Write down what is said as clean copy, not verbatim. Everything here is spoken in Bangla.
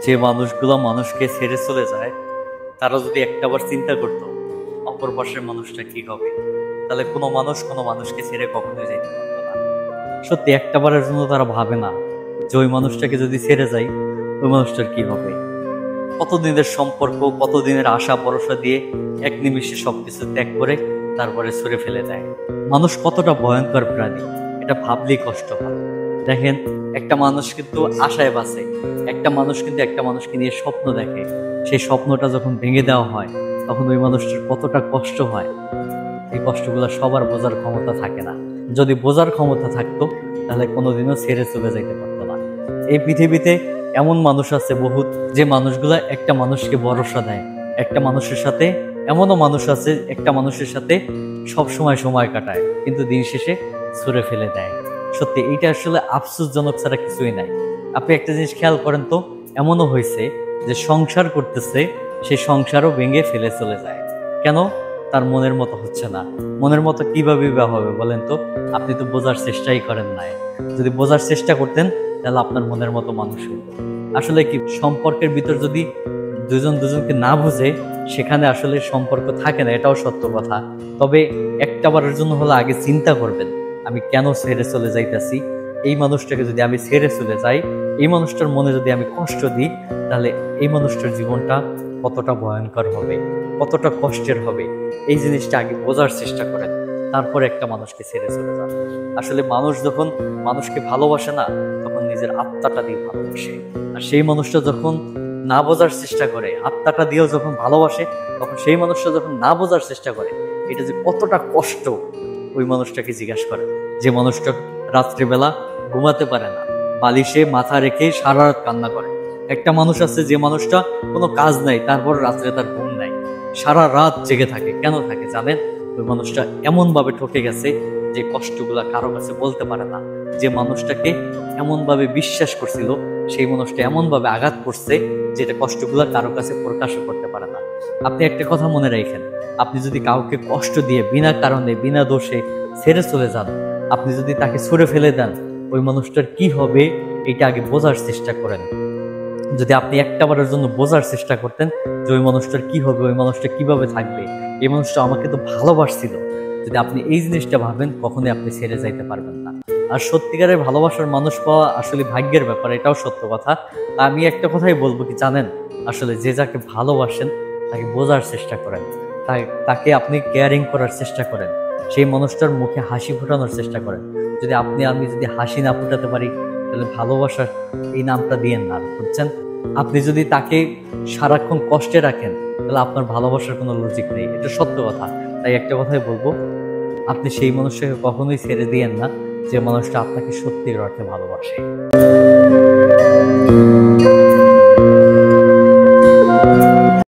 যে মানুষগুলো মানুষকে ছেড়ে চলে যায় তারা যদি একটাবার চিন্তা করতো অপর পাশের মানুষটা কি হবে, তাহলে কোনো মানুষকে ছেড়ে কখনোই যাইতে পারতো না। সত্যি একটাবারের জন্য তারা ভাবে না যে ওই মানুষটাকে যদি ছেড়ে যাই ওই মানুষটার কি হবে। কতদিনের সম্পর্ক, কতদিনের আশা ভরসা দিয়ে এক নিমিষে সবকিছু ত্যাগ করে তারপরে ছুঁড়ে ফেলে দেয়। মানুষ কতটা ভয়ঙ্কর প্রাণী এটা ভাবলেই কষ্ট হয়। দেখেন, একটা মানুষ কিন্তু আশায় বাঁচে, একটা মানুষ কিন্তু একটা মানুষকে নিয়ে স্বপ্ন দেখে, সেই স্বপ্নটা যখন ভেঙে দেওয়া হয় তখন ওই মানুষটার কতটা কষ্ট হয়। এই কষ্টগুলো সবার বোঝার ক্ষমতা থাকে না। যদি বোঝার ক্ষমতা থাকতো তাহলে কোনোদিনও ছেড়ে চলে যেতে পারতো না। এই পৃথিবীতে এমন মানুষ আছে বহুত, যে মানুষগুলা একটা মানুষকে ভরসা দেয়, একটা মানুষের সাথে। এমনও মানুষ আছে একটা মানুষের সাথে সব সময় কাটায় কিন্তু দিন শেষে ছুঁড়ে ফেলে দেয়। সত্যি এইটা আসলে আফসোসজনক ছাড়া কিছুই নাই। আপনি একটা জিনিস খেয়াল করেন তো, এমনও হয়েছে যে সংসার করতেছে, সেই সংসারও ভেঙে ফেলে চলে যায়। কেন? তার মনের মতো হচ্ছে না। মনের মতো কিভাবে হবে বলেন তো? আপনি তো বোঝার চেষ্টাই করেন নাই। যদি বোঝার চেষ্টা করতেন তাহলে আপনার মনের মতো মানুষ হতো। আসলে কি, সম্পর্কের ভিতর যদি দুজন দুজনকে না বুঝে সেখানে আসলে সম্পর্ক থাকে না, এটাও সত্য কথা। তবে একটাবারের জন্য হলে আগে চিন্তা করবেন, আমি কেন ছেড়ে চলে যাইতেছি। এই মানুষটাকে যদি আমি ছেড়ে চলে যাই, এই মানুষটার মনে যদি আমি কষ্ট দিই, তাহলে এই মানুষটার জীবনটা কতটা ভয়ঙ্কর হবে, কতটা কষ্টের হবে। এই জিনিসটা আগে বোঝার চেষ্টা করেন, তারপরে একটা মানুষকে ছেড়ে চলে যান। আসলে মানুষ যখন মানুষকে ভালোবাসে না, তখন নিজের আত্মাটা দিয়ে ভালোবাসে। আর সেই মানুষটা যখন না বোঝার চেষ্টা করে, আত্মাটা দিয়েও যখন ভালোবাসে, তখন সেই মানুষটা যখন না বোঝার চেষ্টা করে, এটা যে কতটা কষ্ট ওই মানুষটাকে জিজ্ঞাসা করে। যে মানুষটা রাত্রিবেলা ঘুমাতে পারে না, বালিশে মাথা রেখে সারা রাত কান্না করে। একটা মানুষ আছে যে মানুষটা কোনো কাজ নাই, তারপর রাত্রে তার ঘুম নাই, সারা রাত জেগে থাকে। কেন থাকে জানেন? ওই মানুষটা এমন ভাবে ঠকে গেছে যে কষ্টগুলা কারো কাছে বলতে পারে না। যে মানুষটাকে এমন ভাবে বিশ্বাস করছিল, সেই মানুষটা এমন ভাবে আঘাত করছে যেটা কষ্টগুলা কারো কাছে প্রকাশও করতে পারে না। আপনি একটা কথা মনে রাখেন, আপনি যদি কাউকে কষ্ট দিয়ে বিনা কারণে বিনা দোষে ছেড়ে চলে যান, আপনি যদি তাকে ছুঁড়ে ফেলে দেন, ওই মানুষটার কি হবে এটা আগে বোঝার চেষ্টা করেন। যদি আপনি একটাবারের জন্য বোঝার চেষ্টা করতেন যে ওই মানুষটার কি হবে, ওই মানুষটা কিভাবে থাকবে, এই মানুষটা আমাকে তো ভালোবাসছিল, যদি আপনি এই জিনিসটা ভাবেন, কখনোই আপনি ছেড়ে যাইতে পারবেন না। আর সত্যিকারের ভালোবাসার মানুষ পাওয়া আসলে ভাগ্যের ব্যাপার, এটাও সত্য কথা। আমি একটা কথাই বলবো কি জানেন, আসলে যে যাকে ভালোবাসেন তাকে বোঝার চেষ্টা করেন, তাকে আপনি কেয়ারিং করার চেষ্টা করেন, সেই মানুষটার মুখে হাসি ফোটানোর চেষ্টা করেন। যদি আমি যদি হাসি না ফোটাতে পারি, তাহলে ভালোবাসার এই নামটা দিয়েন না, বুঝছেন? আপনি যদি তাকে সারাক্ষণ কষ্টে রাখেন, তাহলে আপনার ভালোবাসার কোনো লজিক নেই, এটা সত্য কথা। তাই একটা কথাই বলবো, আপনি সেই মানুষটাকে কখনোই ছেড়ে দিয়েন না যে মানুষটা আপনাকে সত্যির অর্থে ভালোবাসে।